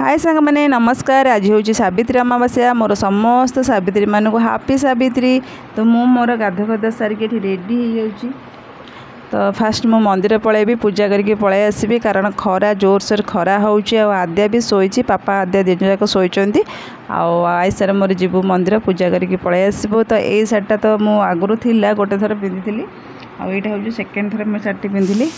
हाय सांग मैंने नमस्कार। आज हूँ सावित्री अमावास्या मोर समस्त सावित्री मानक हापी सावित्री। तो मु मोर गाध फाध सारिक रेडी हो तो फास्ट मु मंदिर पलैबी पूजा करके पलै आसबि कारण खरा जोरसोर खरा होउची आद्या भी शोची पापा आद्या दिन जाक शोचती आईसार मोर जीवु मंदिर पूजा करके पलै आसबु। तो यही शार्टा तो मु आगुरी थिला गोटे थर पिंधि आईटा हूँ सेकेंड थर मुझे शार्टी पिंधिली।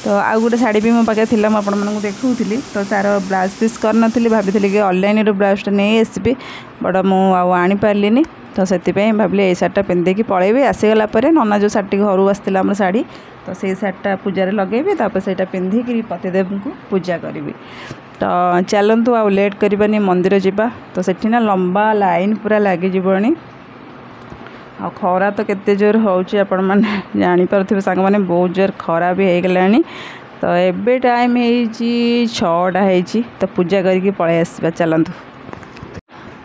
तो आउ गोटे शाढ़ी भी मो पाखे थिला मुझे आपको देखुली तो तार ब्लाउज पीस करनी भाभी कि ऑनलाइन रो ब्लाउजटा नहीं आसबि बट मुझे पार्लिनी तो से भाविली ये शार्टा पिंधेकी पलैबी। आसीगला नना जो शार्टी घर आसला आम शाढ़ी तो से शार्टा पूजार लगेबी तापर से पिंधिकी पतिदेव को पूजा करी। तो चलतु आउ लेट करबानी मंदिर जावा। तो सेठी ना लंबा लाइन पूरा लगी आ खरा तो केते जोर होउची आपण माने जानि परथिबे सांग माने बहुत जोर खरा भी हो गलानी। तो एबे टाइम हेची 6टा हेची तो पूजा करके पळे आसबा चलंतु।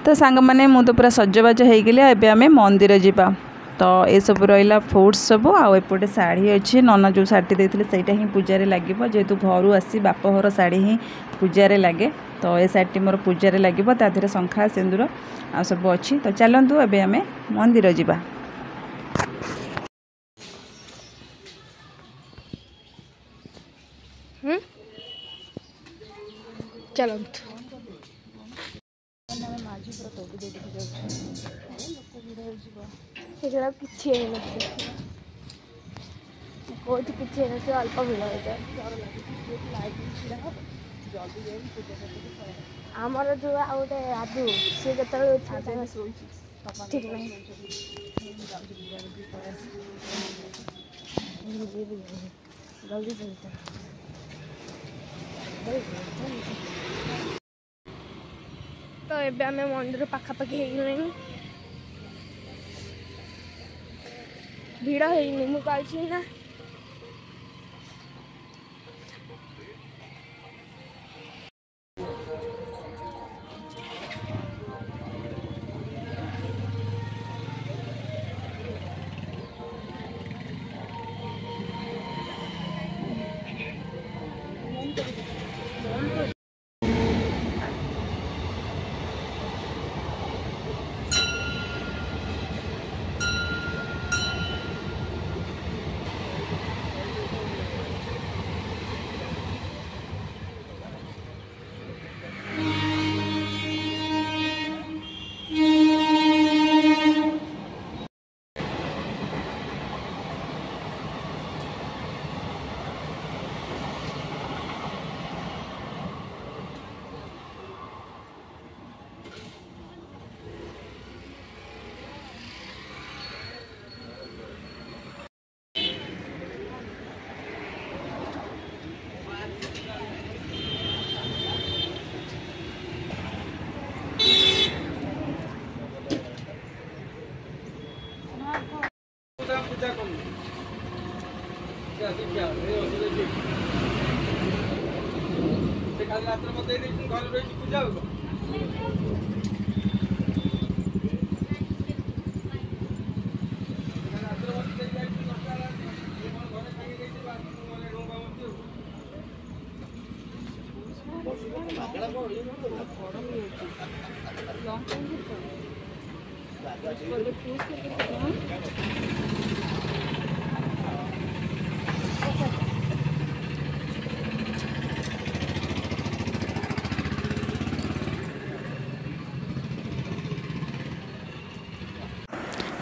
तो सांग माने मु तो पूरा सजबाज हो गली एबे आमे मंदिर जिबा। तो ये सब रहिला फ्रूट्स सब आ एपटे शाढ़ी अच्छी नना जो शाढ़ी देते सहीटा ही पूजारे लगे जेहेतु घर आसी बापघर शाढ़ी ही पूजारे लगे। तो ये शाढ़ी मोर पूजारे लगे तादेह शंखा सिंदूर आ सब अच्छी। तो चलतु एबे आमे मंदिर जिबा। चलतु किसी बहुत किसी अल्प भिड़ आमर जो आउटे आदु सी के ठीक नहीं तो एबे आमे मंदिर पाखापाखि हो भिड़ है मुझे ना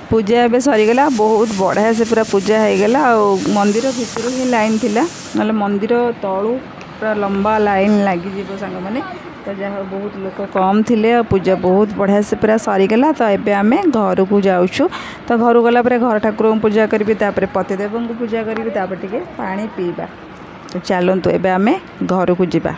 पूजा एबे सरीगला बहुत बढ़िया से पूरा पूजा हो गला। मंदिर भितर ही लाइन थिला ना मंदिर तलू पूरा लंबा लाइन लगी सांग मैंने। तो जहाँ बहुत लोग कम थिले पूजा बहुत बढ़िया से पूरा सरीगला। तो एबे आमे घर को जाऊँ। तो घर गला घर ठाकुर को पूजा करी पतिदेव को पूजा करी टे पानी पीवा। तो चलतु एबे आमे घर को जिबा।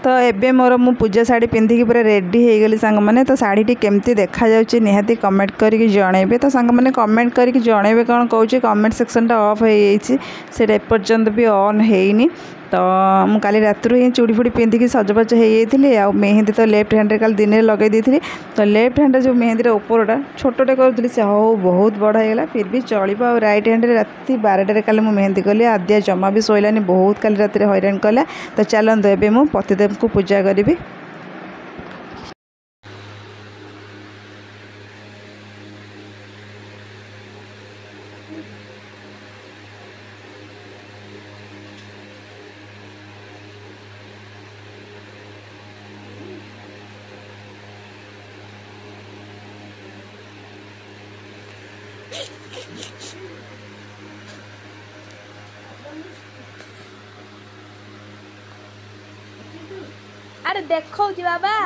तो एबे मोर मु पूजा साड़ी पिंधिकी पूरा रेडी हो गली सांग मैंने। तो साड़ी केमती देखा जाउची निहाती कमेंट करके जनइबे। तो सांग मैंने कमेंट करके जनइबे कौन कहूँ कमेंट सेक्शन टा ऑफ हो जाए एपर्यंत भी ऑन होनी। तो मु काली रात ही चूड़ी फुड़ी पिंधिकी सजबाज हो जाती आ मेहंदी तो लेफ्ट हैंड काली दिन में लगे दी। तो लेफ्ट हैंड जो मेहंदी उपरटा छोटे करूँ से हो बहुत बड़ा होगा फिर भी चलो। आ रईट हैंड राति 12टार काली मुझे मेहंदी कली आद्या जमा भी शोलानी बहुत काली राति हैरान कला। तो चलते एवं मु पतिदेव को पूजा करी। अरे देखो जी बाबा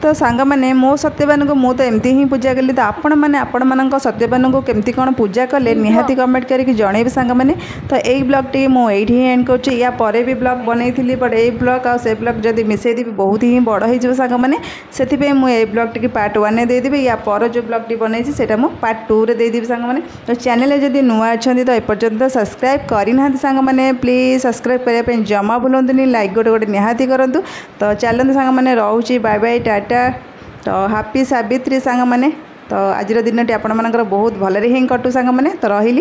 तो सांग मैंने मो सत्यवान को मुझे एमती ही पूजा कली। तो आपण मैंने आपण मान सत्यवान को केमती कौन पूजा कले निहाती कमेंट करके जनइबे सांग मैंने। तो यही ब्लॉग टी मुझे एंड कर या पर भी ब्लॉग बनई बट ये ब्लॉग आ से ब्लॉग जब मिसेदेवी बहुत ही बड़ हो सांग मैंने से मुझे ब्लॉग टी पार्ट 1 में देदेवी या पर जो ब्लॉग टी बनई से पार्ट 2 रे देदेवी सांग मैंने। तो चैनल जब नुआ अच्छा तो एपर्यंत सब्सक्राइब करना सांग मैंने प्लीज सब्सक्राइब करने जमा भूलुनी लाइक गोटे गोटे निहाती करूँ। तो चलते सांग मैंने रोचे बाय बाय टाटा। तो हैप्पी सावित्री सांग मैंने। तो आज दिन टी आपण मानकर बहुत भलरे ही कटू सांग मैंने। तो रही।